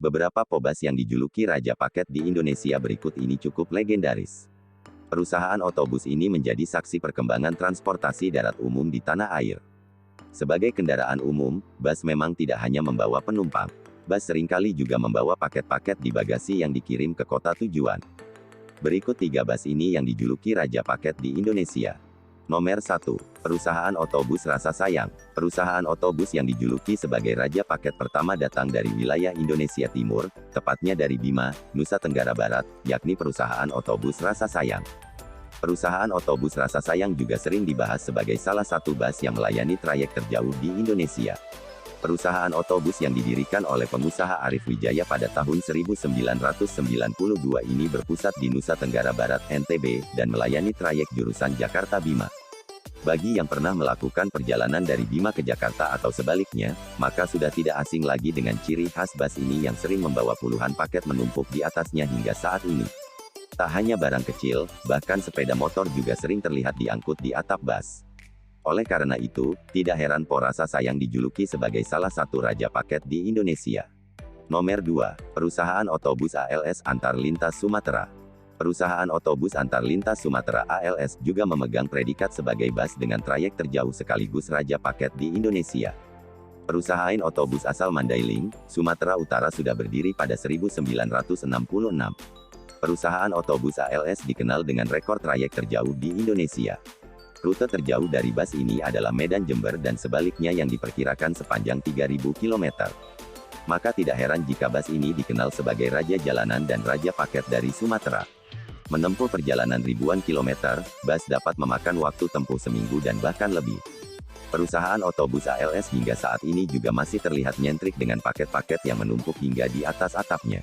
Beberapa pobas yang dijuluki Raja Paket di Indonesia berikut ini cukup legendaris. Perusahaan otobus ini menjadi saksi perkembangan transportasi darat umum di tanah air. Sebagai kendaraan umum, bus memang tidak hanya membawa penumpang. Bus seringkali juga membawa paket-paket di bagasi yang dikirim ke kota tujuan. Berikut 3 bus ini yang dijuluki Raja Paket di Indonesia. Nomor 1. Perusahaan Otobus Rasa Sayang. Perusahaan otobus yang dijuluki sebagai Raja Paket pertama datang dari wilayah Indonesia Timur, tepatnya dari Bima, Nusa Tenggara Barat, yakni perusahaan otobus Rasa Sayang. Perusahaan otobus Rasa Sayang juga sering dibahas sebagai salah satu bus yang melayani trayek terjauh di Indonesia. Perusahaan otobus yang didirikan oleh pengusaha Arif Wijaya pada tahun 1992 ini berpusat di Nusa Tenggara Barat (NTB) dan melayani trayek jurusan Jakarta-Bima. Bagi yang pernah melakukan perjalanan dari Bima ke Jakarta atau sebaliknya, maka sudah tidak asing lagi dengan ciri khas bus ini yang sering membawa puluhan paket menumpuk di atasnya hingga saat ini. Tak hanya barang kecil, bahkan sepeda motor juga sering terlihat diangkut di atap bus. Oleh karena itu, tidak heran Rasa Sayang dijuluki sebagai salah satu Raja Paket di Indonesia. Nomor 2. Perusahaan Otobus ALS Antar Lintas Sumatera. Perusahaan Otobus Antar Lintas Sumatera ALS juga memegang predikat sebagai bus dengan trayek terjauh sekaligus Raja Paket di Indonesia. Perusahaan otobus asal Mandailing, Sumatera Utara sudah berdiri pada 1966. Perusahaan otobus ALS dikenal dengan rekor trayek terjauh di Indonesia. Rute terjauh dari bus ini adalah Medan Jember dan sebaliknya yang diperkirakan sepanjang 3.000 km. Maka tidak heran jika bus ini dikenal sebagai Raja Jalanan dan Raja Paket dari Sumatera. Menempuh perjalanan ribuan kilometer, bus dapat memakan waktu tempuh seminggu dan bahkan lebih. Perusahaan otobus ALS hingga saat ini juga masih terlihat nyentrik dengan paket-paket yang menumpuk hingga di atas atapnya.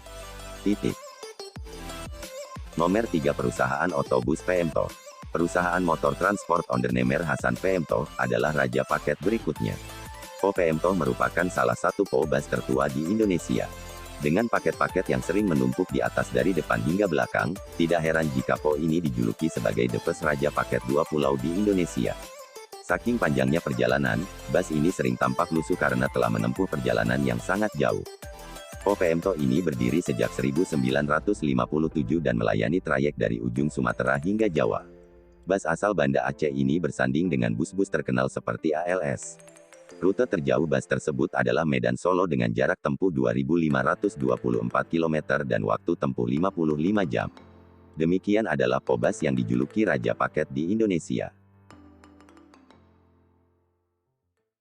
Nomor 3. Perusahaan otobus PMTO. Perusahaan motor transport ondernemer Hasan PMTO adalah Raja Paket berikutnya. PMTO merupakan salah satu bus tertua di Indonesia. Dengan paket-paket yang sering menumpuk di atas dari depan hingga belakang, tidak heran jika ini dijuluki sebagai The First Raja Paket dua pulau di Indonesia. Saking panjangnya perjalanan, bus ini sering tampak lusuh karena telah menempuh perjalanan yang sangat jauh. PMTO ini berdiri sejak 1957 dan melayani trayek dari ujung Sumatera hingga Jawa. Bus asal Banda Aceh ini bersanding dengan bus-bus terkenal seperti ALS. Rute terjauh bus tersebut adalah Medan Solo dengan jarak tempuh 2.524 km dan waktu tempuh 55 jam. Demikian adalah bus yang dijuluki Raja Paket di Indonesia.